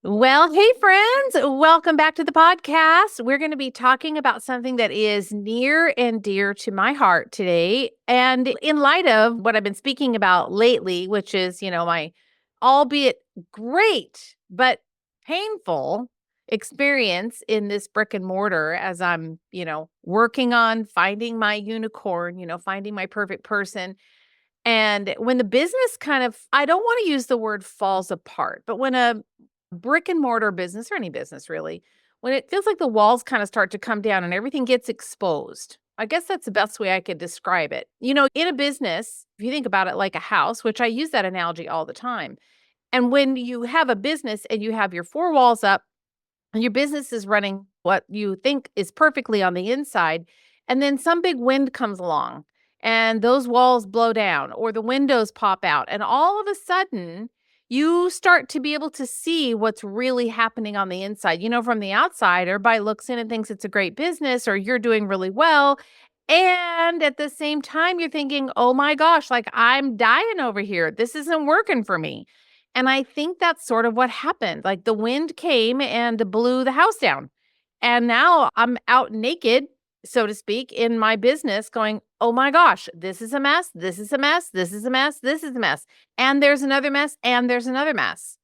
Well, hey, friends, welcome back to the podcast. We're going to be talking about something that is near and dear to my heart today. And in light of what I've been speaking about lately, which is, my albeit great, but painful experience in this brick and mortar as I'm, working on finding my unicorn, finding my perfect person. And when the business I don't want to use the word falls apart, but when a brick and mortar business or any business really, when it feels like the walls kind of start to come down and everything gets exposed. I guess that's the best way I could describe it. In a business, if you think about it like a house, which I use that analogy all the time. And when you have a business and you have your four walls up and your business is running what you think is perfectly on the inside, and then some big wind comes along and those walls blow down or the windows pop out, and all of a sudden you start to be able to see what's really happening on the inside. From the outside, everybody looks in and thinks it's a great business or you're doing really well. And at the same time, you're thinking, oh my gosh, like I'm dying over here. This isn't working for me. And I think that's sort of what happened. Like the wind came and blew the house down. And now I'm out naked, so to speak, in my business going, oh my gosh, this is a mess. This is a mess. This is a mess. This is a mess. And there's another mess. And there's another mess.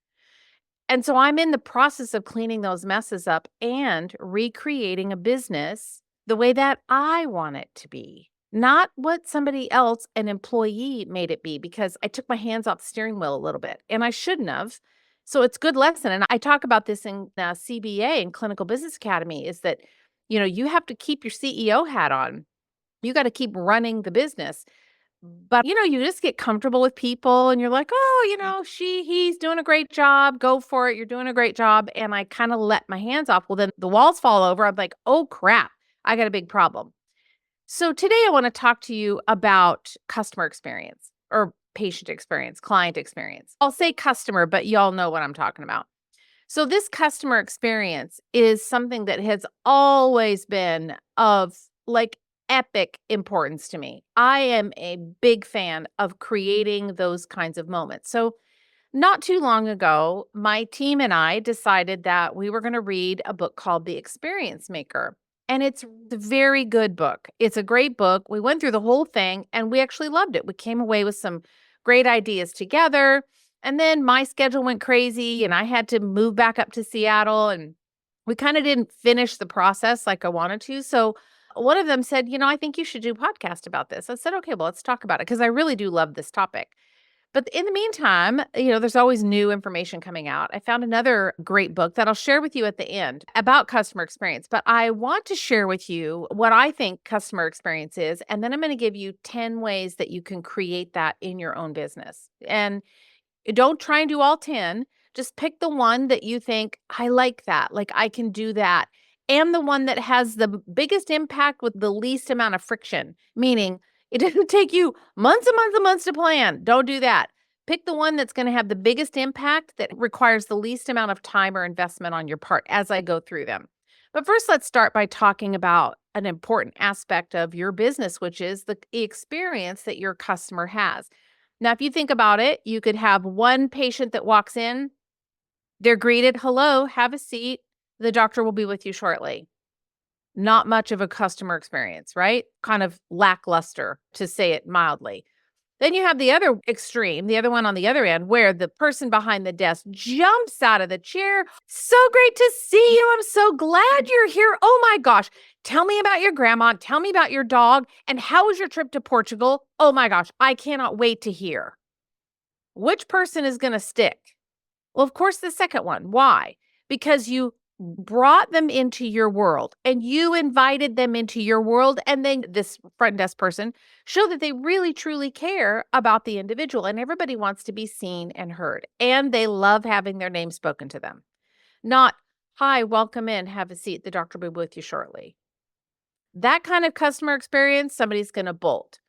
And so I'm in the process of cleaning those messes up and recreating a business the way that I want it to be, not what somebody else, an employee, made it be, because I took my hands off the steering wheel a little bit and I shouldn't have. So it's good lesson. And I talk about this in CBA and Clinical Business Academy is that, you have to keep your CEO hat on. You got to keep running the business. But, you just get comfortable with people and you're like, "Oh, he's doing a great job. Go for it. You're doing a great job." And I kind of let my hands off. Well, then the walls fall over. I'm like, "Oh crap. I got a big problem." So today I want to talk to you about customer experience or patient experience, client experience. I'll say customer, but y'all know what I'm talking about. So this customer experience is something that has always been of like epic importance to me. I am a big fan of creating those kinds of moments. So not too long ago, my team and I decided that we were going to read a book called The Experience Maker. And it's a very good book. It's a great book. We went through the whole thing and we actually loved it. We came away with some great ideas together. And then my schedule went crazy and I had to move back up to Seattle and we kind of didn't finish the process like I wanted to. So one of them said, I think you should do a podcast about this. I said, okay, well, let's talk about it because I really do love this topic. But in the meantime, there's always new information coming out. I found another great book that I'll share with you at the end about customer experience. But I want to share with you what I think customer experience is. And then I'm going to give you 10 ways that you can create that in your own business. And don't try and do all 10. Just pick the one that you think, I like that. Like I can do that. And the one that has the biggest impact with the least amount of friction, meaning it didn't take you months and months and months to plan. Don't do that. Pick the one that's going to have the biggest impact that requires the least amount of time or investment on your part as I go through them. But first, let's start by talking about an important aspect of your business, which is the experience that your customer has. Now, if you think about it, you could have one patient that walks in, they're greeted, hello, have a seat. The doctor will be with you shortly. Not much of a customer experience, right? Kind of lackluster, to say it mildly. Then you have the other extreme, the other one on the other end, where the person behind the desk jumps out of the chair. So great to see you. I'm so glad you're here. Oh my gosh. Tell me about your grandma. Tell me about your dog. And how was your trip to Portugal? Oh my gosh. I cannot wait to hear. Which person is going to stick? Well, of course, the second one. Why? Because you brought them into your world and you invited them into your world. And then this front desk person showed that they really, truly care about the individual and everybody wants to be seen and heard. And they love having their name spoken to them. Not, hi, welcome in, have a seat. The doctor will be with you shortly. That kind of customer experience, somebody's going to bolt.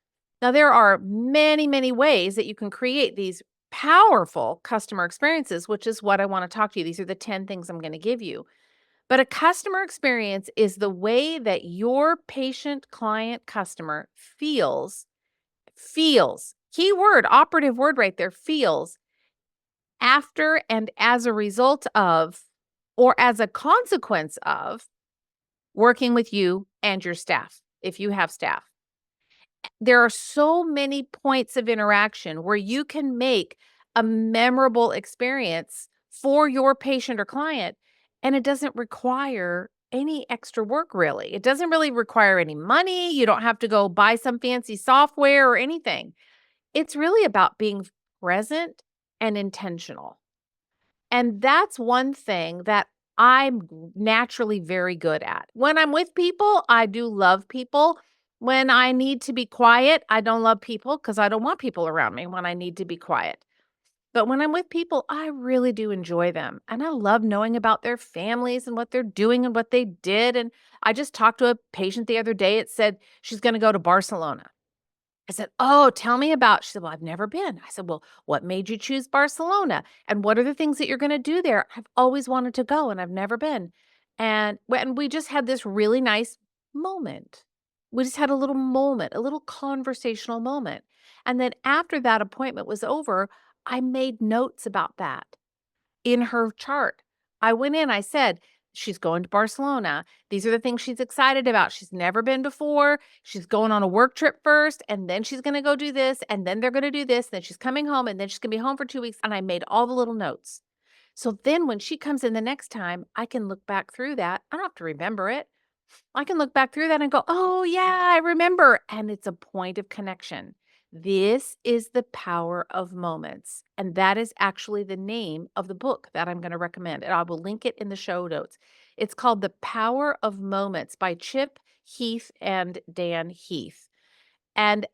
Now, there are many, many ways that you can create these powerful customer experiences, which is what I want to talk to you. These are the 10 things I'm going to give you. But a customer experience is the way that your patient, client, customer feels, key word, operative word right there, feels after and as a result of, or as a consequence of working with you and your staff, if you have staff. There are so many points of interaction where you can make a memorable experience for your patient or client, and it doesn't require any extra work, really. It doesn't really require any money. You don't have to go buy some fancy software or anything. It's really about being present and intentional. And that's one thing that I'm naturally very good at. When I'm with people, I do love people. When I need to be quiet, I don't love people because I don't want people around me when I need to be quiet. But when I'm with people, I really do enjoy them. And I love knowing about their families and what they're doing and what they did. And I just talked to a patient the other day. It said she's going to go to Barcelona. I said, "Oh, tell me about." She said, "Well, I've never been." I said, "Well, what made you choose Barcelona? And what are the things that you're gonna do there?" "I've always wanted to go and I've never been." And when we just had this really nice moment. We just had a little moment, a little conversational moment. And then after that appointment was over, I made notes about that in her chart. I went in, I said, she's going to Barcelona. These are the things she's excited about. She's never been before. She's going on a work trip first, and then she's going to go do this, and then they're going to do this. Then she's coming home, and then she's going to be home for 2 weeks. And I made all the little notes. So then when she comes in the next time, I can look back through that. I don't have to remember it. I can look back through that and go, "Oh, yeah, I remember." And it's a point of connection. This is the power of moments. And that is actually the name of the book that I'm going to recommend. And I will link it in the show notes. It's called The Power of Moments by Chip Heath and Dan Heath. And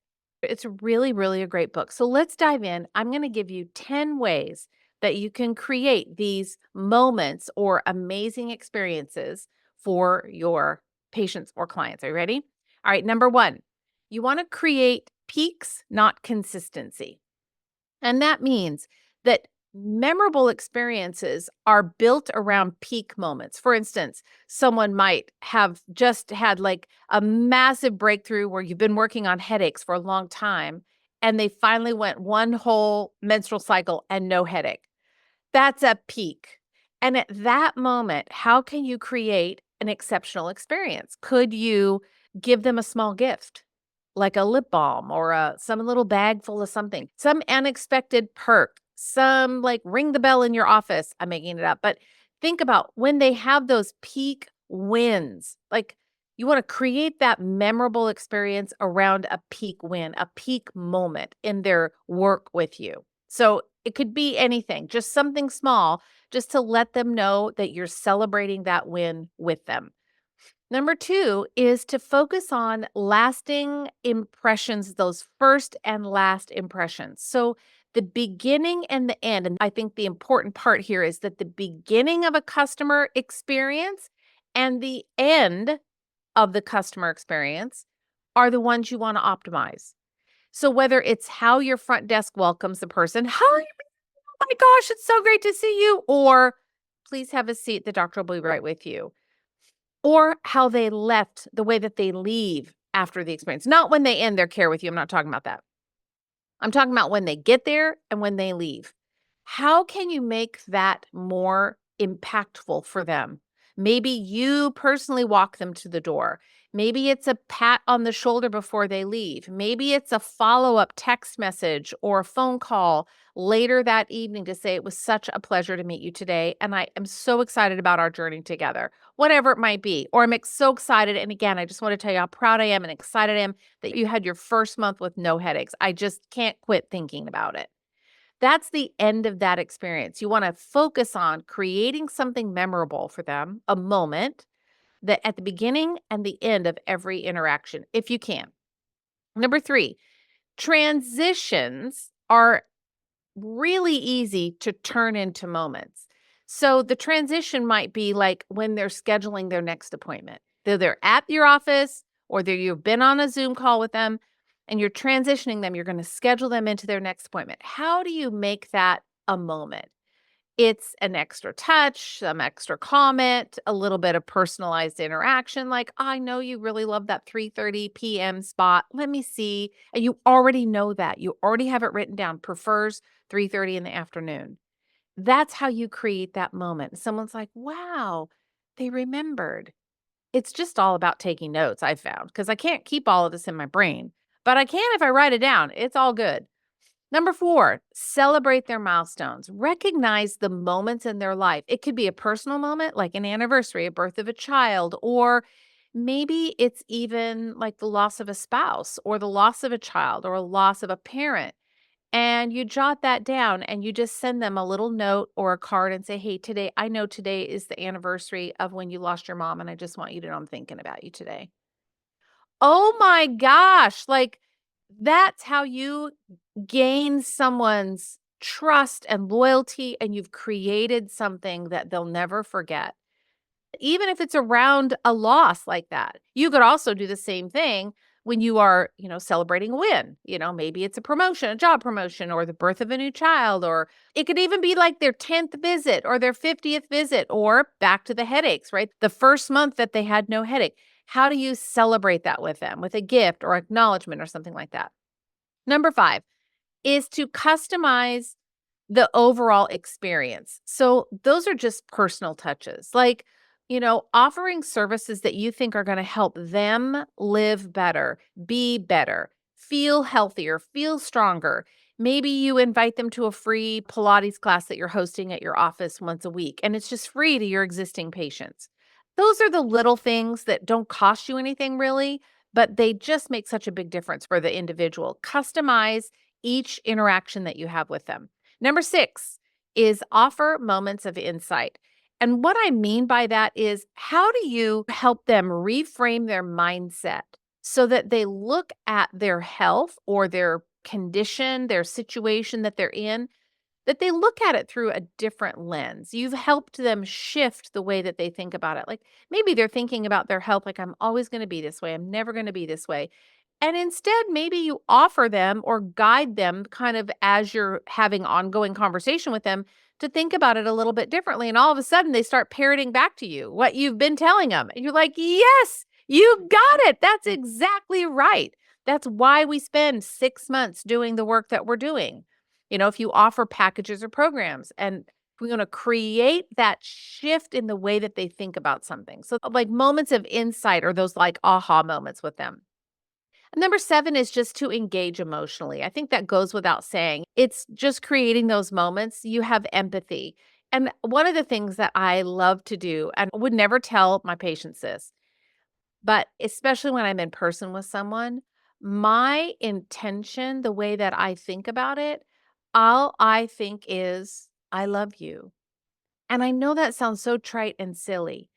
it's really, really a great book. So let's dive in. I'm going to give you 10 ways that you can create these moments or amazing experiences for your patients or clients. Are you ready? All right. Number one, you want to create peaks, not consistency. And that means that memorable experiences are built around peak moments. For instance, someone might have just had like a massive breakthrough where you've been working on headaches for a long time and they finally went one whole menstrual cycle and no headache. That's a peak. And at that moment, how can you create an exceptional experience? Could you give them a small gift, like a lip balm or some little bag full of something, some unexpected perk, some like ring the bell in your office? I'm making it up. But think about when they have those peak wins, like you want to create that memorable experience around a peak win, a peak moment in their work with you. So it could be anything, just something small, just to let them know that you're celebrating that win with them. Number two is to focus on lasting impressions, those first and last impressions. So the beginning and the end. And I think the important part here is that the beginning of a customer experience and the end of the customer experience are the ones you want to optimize. So whether it's how your front desk welcomes the person, "Hi, my gosh, it's so great to see you," or "Please have a seat, the doctor will be right with you." Or how they left, the way that they leave after the experience, not when they end their care with you, I'm not talking about that. I'm talking about when they get there and when they leave. How can you make that more impactful for them? Maybe you personally walk them to the door. Maybe it's a pat on the shoulder before they leave. Maybe it's a follow-up text message or a phone call later that evening to say, "It was such a pleasure to meet you today, and I am so excited about our journey together." Whatever it might be. Or so excited, and again, I just want to tell you how proud I am and excited I am that you had your first month with no headaches. I just can't quit thinking about it. That's the end of that experience. You want to focus on creating something memorable for them, a moment that at the beginning and the end of every interaction, if you can. Number three, transitions are really easy to turn into moments. So the transition might be like when they're scheduling their next appointment. They're at your office or you've been on a Zoom call with them and you're transitioning them. You're going to schedule them into their next appointment. How do you make that a moment? It's an extra touch, some extra comment, a little bit of personalized interaction. Like, "I know you really love that 3:30 p.m. spot. Let me see." And you already know that. You already have it written down. Prefers 3:30 in the afternoon. That's how you create that moment. Someone's like, wow, they remembered. It's just all about taking notes, I found, because I can't keep all of this in my brain, but I can if I write it down. It's all good. Number 4, celebrate their milestones. Recognize the moments in their life. It could be a personal moment, like an anniversary, a birth of a child, or maybe it's even like the loss of a spouse or the loss of a child or a loss of a parent. And you jot that down and you just send them a little note or a card and say, hey, today, I know today is the anniversary of when you lost your mom. And I just want you to know I'm thinking about you today. Oh my gosh. Like, that's how you gain someone's trust and loyalty, and you've created something that they'll never forget. Even if it's around a loss like that. You could also do the same thing when you are, celebrating a win. Maybe it's a promotion, a job promotion, or the birth of a new child, or it could even be like their 10th visit or their 50th visit, or back to the headaches, right? The first month that they had no headache. How do you celebrate that with them with a gift or acknowledgement or something like that? Number 5 is to customize the overall experience. So those are just personal touches, like, offering services that you think are going to help them live better, be better, feel healthier, feel stronger. Maybe you invite them to a free Pilates class that you're hosting at your office once a week, and it's just free to your existing patients. Those are the little things that don't cost you anything really, but they just make such a big difference for the individual. Customize each interaction that you have with them. Number 6 is offer moments of insight. And what I mean by that is, how do you help them reframe their mindset so that they look at their health or their condition, their situation that they're in, that they look at it through a different lens. You've helped them shift the way that they think about it. Like, maybe they're thinking about their health like, I'm always going to be this way. I'm never going to be this way. And instead, maybe you offer them or guide them kind of as you're having ongoing conversation with them to think about it a little bit differently. And all of a sudden, they start parroting back to you what you've been telling them. And you're like, yes, you got it. That's exactly right. That's why we spend 6 months doing the work that we're doing. If you offer packages or programs, and we're going to create that shift in the way that they think about something. So, like moments of insight or those like aha moments with them. And number 7 is just to engage emotionally. I think that goes without saying. It's just creating those moments. You have empathy. And one of the things that I love to do, and would never tell my patients this, but especially when I'm in person with someone, my intention, the way that I think about it, all I think is, I love you. And I know that sounds so trite and silly,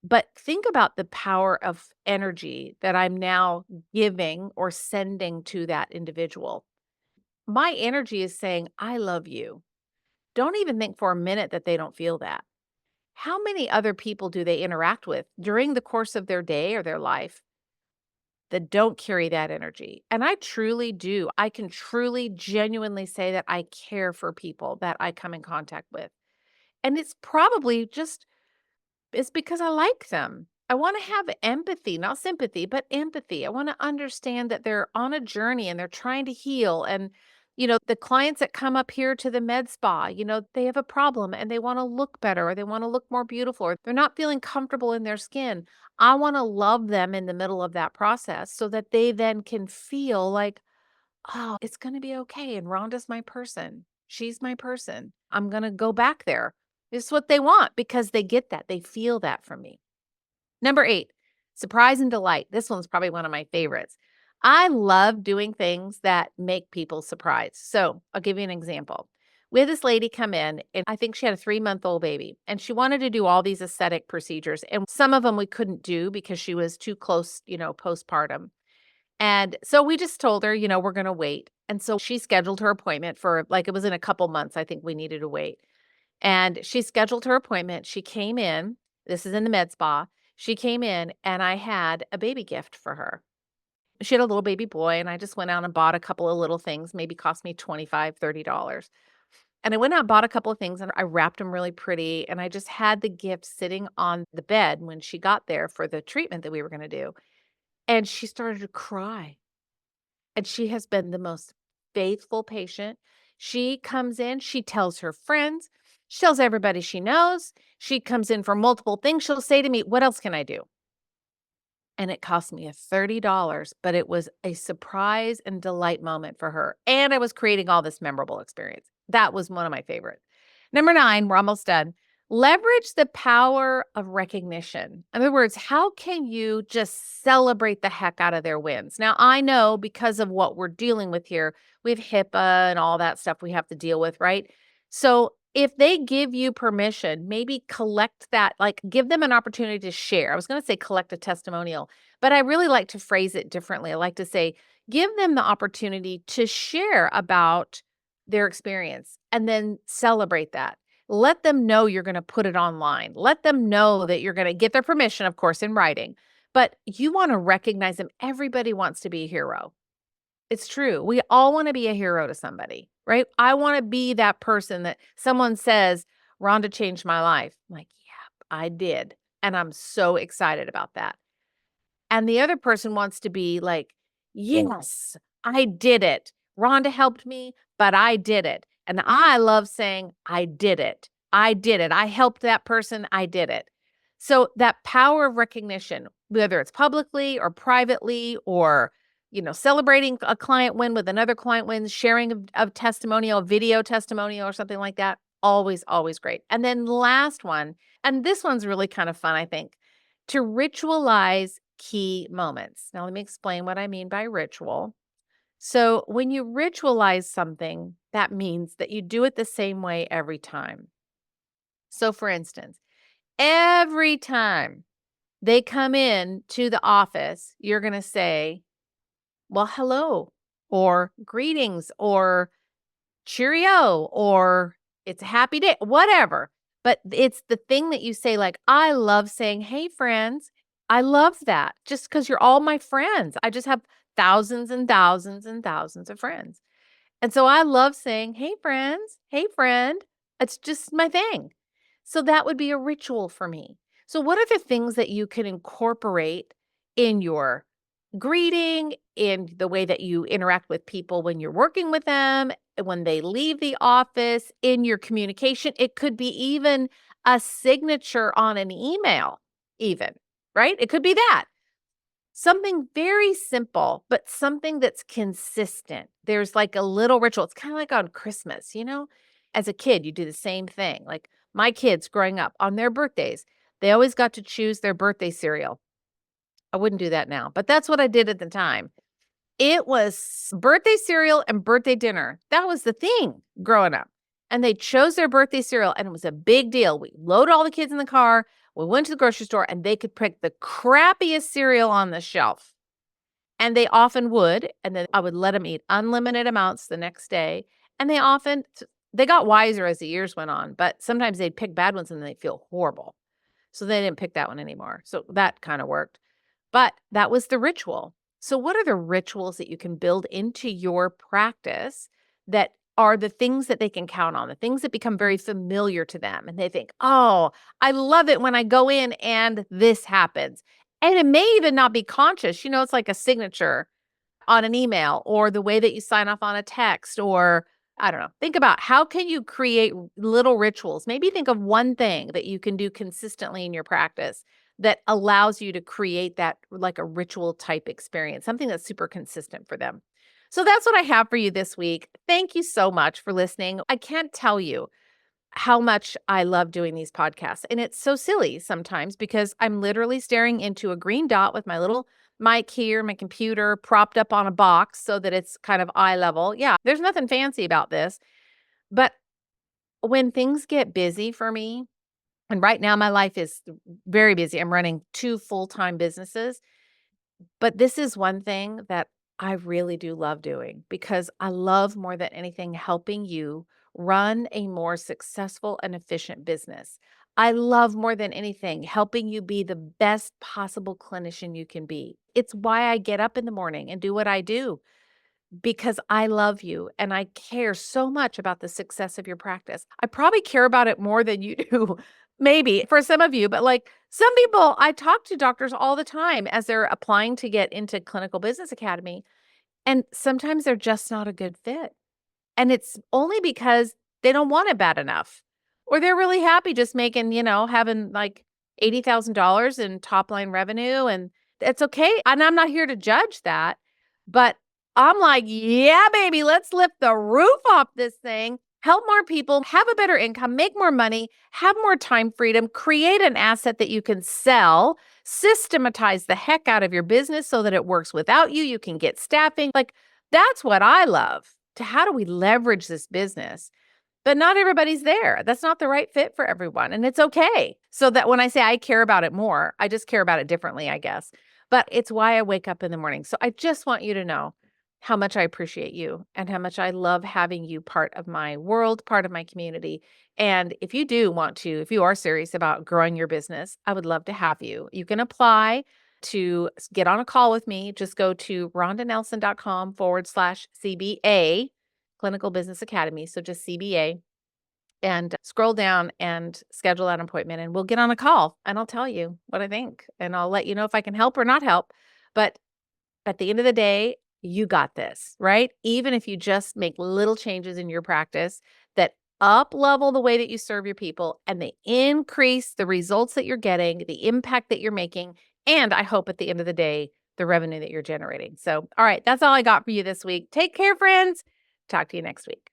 but think about the power of energy that I'm now giving or sending to that individual. My energy is saying, I love you. Don't even think for a minute that they don't feel that. How many other people do they interact with during the course of their day or their life that don't carry that energy? And I truly do. I can truly, genuinely say that I care for people that I come in contact with. And it's probably just It's because I like them. I wanna have empathy, not sympathy, but empathy. I wanna understand that they're on a journey and they're trying to heal. And, the clients that come up here to the med spa, they have a problem and they wanna look better or they wanna look more beautiful or they're not feeling comfortable in their skin. I wanna love them in the middle of that process so that they then can feel like, "Oh, it's gonna be okay, and Rhonda's my person. She's my person. I'm gonna go back there." It's what they want because they get that. They feel that from me. Number 8, surprise and delight. This one's probably one of my favorites. I love doing things that make people surprised. So I'll give you an example. We had this lady come in, and I think she had a 3-month-old baby, and she wanted to do all these aesthetic procedures. And some of them we couldn't do because she was too close, postpartum. And so we just told her, we're going to wait. And so she scheduled her appointment for, like, it was in a couple months. I think we needed to wait. And she scheduled her appointment. She came in. This is in the med spa. She came in and I had a baby gift for her. She had a little baby boy, and I just went out and bought a couple of little things, maybe cost me $25, $30. And I went out and bought a couple of things and I wrapped them really pretty. And I just had the gift sitting on the bed when she got there for the treatment that we were going to do. And she started to cry. And she has been the most faithful patient. She comes in, she tells her friends. She tells everybody she knows. She comes in for multiple things. She'll say to me, "What else can I do?" And it cost me a $30, but it was a surprise and delight moment for her. And I was creating all this memorable experience. That was one of my favorites. Number 9, we're almost done. Leverage the power of recognition. In other words, how can you just celebrate the heck out of their wins? Now, I know because of what we're dealing with here, we have HIPAA and all that stuff we have to deal with, right? So if they give you permission, maybe collect that, like give them an opportunity to share. I was going to say collect a testimonial, but I really like to phrase it differently. I like to say, give them the opportunity to share about their experience and then celebrate that. Let them know you're going to put it online. Let them know that you're going to get their permission, of course, in writing, but you want to recognize them. Everybody wants to be a hero. It's true. We all wanna be a hero to somebody, right? I wanna be that person that someone says, "Rhonda changed my life." I'm like, "Yeah, I did." And I'm so excited about that. And the other person wants to be like, "Yes, I did it. Rhonda helped me, but I did it." And I love saying, "I did it. I did it. I helped that person. I did it." So that power of recognition, whether it's publicly or privately or, celebrating a client win with another client win, sharing of testimonial, video testimonial or something like that, always, always great. And then last one, and this one's really kind of fun, I think, to ritualize key moments. Now, let me explain what I mean by ritual. So, when you ritualize something, that means that you do it the same way every time. So, for instance, every time they come in to the office, you're going to say, "Well, hello," or "Greetings," or "Cheerio," or "It's a happy day," whatever. But it's the thing that you say, like, I love saying, "Hey, friends." I love that just because 'cause you're all my friends. I just have thousands and thousands and thousands of friends. And so I love saying, "Hey, friends. Hey, friend." It's just my thing. So that would be a ritual for me. So what are the things that you can incorporate in your greeting, in the way that you interact with people when you're working with them, when they leave the office, in your communication? It could be even a signature on an email even, right? It could be that. Something very simple, but something that's consistent. There's like a little ritual. It's kind of like on Christmas, As a kid, you do the same thing. Like my kids growing up on their birthdays, they always got to choose their birthday cereal. I wouldn't do that now, but that's what I did at the time. It was birthday cereal and birthday dinner. That was the thing growing up. And they chose their birthday cereal, and it was a big deal. We loaded all the kids in the car. We went to the grocery store, and they could pick the crappiest cereal on the shelf. And they often would, and then I would let them eat unlimited amounts the next day. And they got wiser as the years went on, but sometimes they'd pick bad ones and they'd feel horrible. So they didn't pick that one anymore. So that kind of worked. But that was the ritual. So, what are the rituals that you can build into your practice that are the things that they can count on, the things that become very familiar to them? And they think, "Oh, I love it when I go in and this happens." And it may even not be conscious. It's like a signature on an email or the way that you sign off on a text, or I don't know. Think about how can you create little rituals? Maybe think of one thing that you can do consistently in your practice that allows you to create that like a ritual type experience, something that's super consistent for them. So that's what I have for you this week. Thank you so much for listening. I can't tell you how much I love doing these podcasts. And it's so silly sometimes because I'm literally staring into a green dot with my little mic here, my computer propped up on a box so that it's kind of eye level. Yeah, there's nothing fancy about this. But when things get busy for me, and right now my life is very busy, I'm running 2 full-time businesses. But this is one thing that I really do love doing because I love more than anything helping you run a more successful and efficient business. I love more than anything helping you be the best possible clinician you can be. It's why I get up in the morning and do what I do because I love you and I care so much about the success of your practice. I probably care about it more than you do, maybe for some of you, but like some people, I talk to doctors all the time as they're applying to get into Clinical Business Academy, and sometimes they're just not a good fit. And it's only because they don't want it bad enough, or they're really happy just making, having like $80,000 in top line revenue. And it's okay. And I'm not here to judge that. But I'm like, yeah, baby, let's lift the roof off this thing, help more people, have a better income, make more money, have more time freedom, create an asset that you can sell, systematize the heck out of your business so that it works without you. You can get staffing. Like, that's what I love. To how do we leverage this business? But not everybody's there. That's not the right fit for everyone, and it's okay. So that when I say I care about it more, I just care about it differently, I guess. But it's why I wake up in the morning. So I just want you to know how much I appreciate you and how much I love having you part of my world, part of my community. And if you do want to, if you are serious about growing your business, I would love to have you. You can apply to get on a call with me. Just go to rondanelson.com/CBA, Clinical Business Academy. So just CBA, and scroll down and schedule that appointment, and we'll get on a call and I'll tell you what I think and I'll let you know if I can help or not help. But at the end of the day, you got this, right? Even if you just make little changes in your practice that up level the way that you serve your people, and they increase the results that you're getting, the impact that you're making, and I hope at the end of the day, the revenue that you're generating. So, all right, that's all I got for you this week. Take care, friends. Talk to you next week.